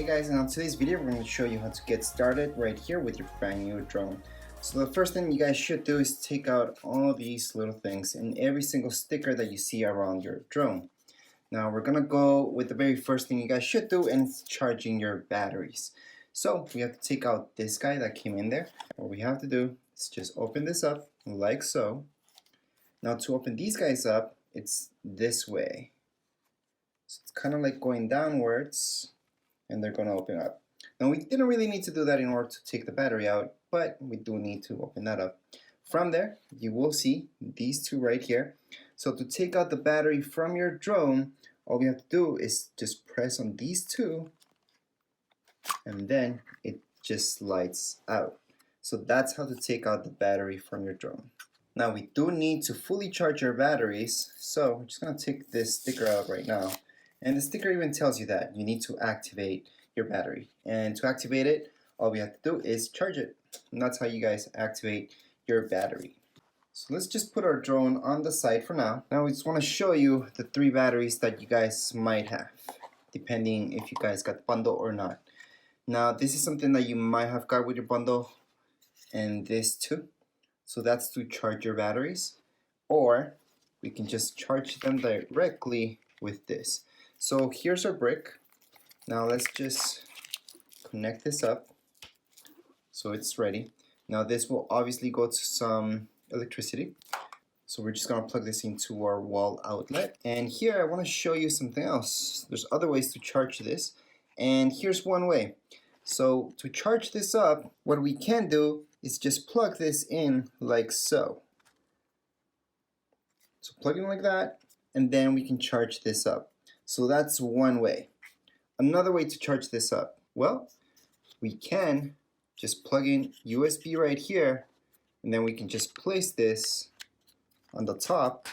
Hey guys, and on today's video we're going to show you how to get started right here with your brand new drone. So the first thing you guys should do is take out all these little things and every single sticker that you see around your drone. Now we're going to go with the very first thing you guys should do, and it's charging your batteries. So we have to take out this guy that came in there. What we have to do is just open this up like so. Now to open these guys up, it's this way. So it's kind of like going downwards, and they're going to open up. Now we didn't really need to do that in order to take the battery out, but we do need to open that up. From there, you will see these two right here. So to take out the battery from your drone, all we have to do is just press on these two, and then it just lights out. So that's how to take out the battery from your drone. Now we do need to fully charge your batteries, so I'm just going to take this sticker out right now. And the sticker even tells you that you need to activate your battery. And to activate it, all we have to do is charge it. And that's how you guys activate your battery. So let's just put our drone on the side for now. Now we just want to show you the 3 batteries that you guys might have, depending if you guys got the bundle or not. Now this is something that you might have got with your bundle, and this too. So that's to charge your batteries, or we can just charge them directly with this. So here's our brick. Now let's just connect this up so it's ready. Now this will obviously go to some electricity. So we're just gonna plug this into our wall outlet. And here I wanna show you something else. There's other ways to charge this, and here's one way. So to charge this up, what we can do is just plug this in like so. So plug in like that, and then we can charge this up. So that's one way. Another way to charge this up, well, we can just plug in USB right here, and then we can just place this on the top,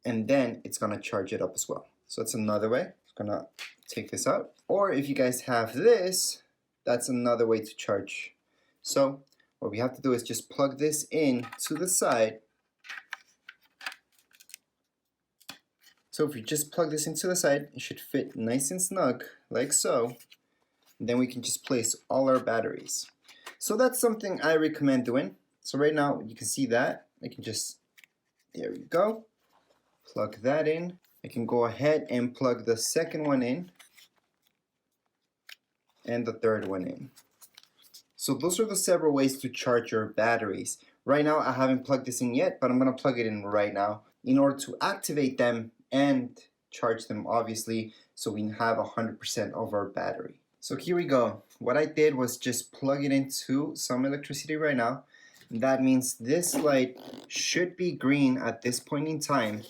and then it's gonna charge it up as well. So that's another way. I'm gonna take this out. Or if you guys have this, that's another way to charge. So what we have to do is just plug this in to the side. So if you just plug this into the side, it should fit nice and snug, like so. And then we can just place all our batteries. So that's something I recommend doing. So right now, you can see that. I can just, there we go, plug that in. I can go ahead and plug the second one in, and the third one in. So those are the several ways to charge your batteries. Right now, I haven't plugged this in yet, but I'm gonna plug it in right now in order to activate them and charge them, obviously, so we have 100% of our battery. So here we go. What I did was just plug it into some electricity right now. And that means this light should be green at this point in time.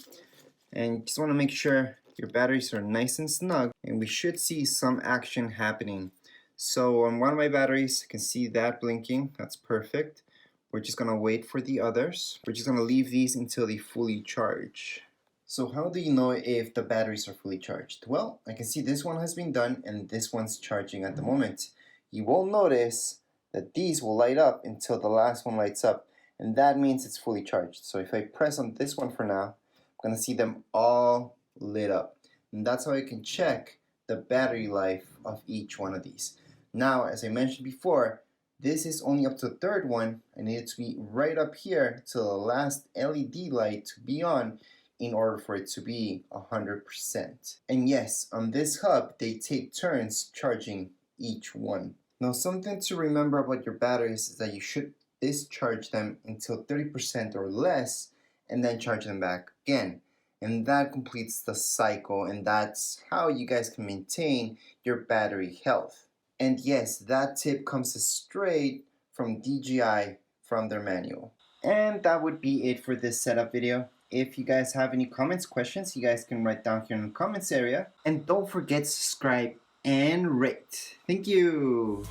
And just want to make sure your batteries are nice and snug, and we should see some action happening. So on one of my batteries, I can see that blinking. That's perfect. We're just gonna wait for the others. We're just gonna leave these until they fully charge. So how do you know if the batteries are fully charged? Well, I can see this one has been done and this one's charging at the moment. You will notice that these will light up until the last one lights up, and that means it's fully charged. So if I press on this one for now, I'm gonna see them all lit up. And that's how I can check the battery life of each one of these. Now, as I mentioned before, this is only up to the third one. I need it to be right up here till the last LED light to be on in order for it to be 100%. And yes, on this hub, they take turns charging each one. Now, something to remember about your batteries is that you should discharge them until 30% or less, and then charge them back again. And that completes the cycle, and that's how you guys can maintain your battery health. And yes, that tip comes straight from DJI from their manual. And that would be it for this setup video. If you guys have any comments, questions, you guys can write down here in the comments area. And don't forget to subscribe and rate. Thank you.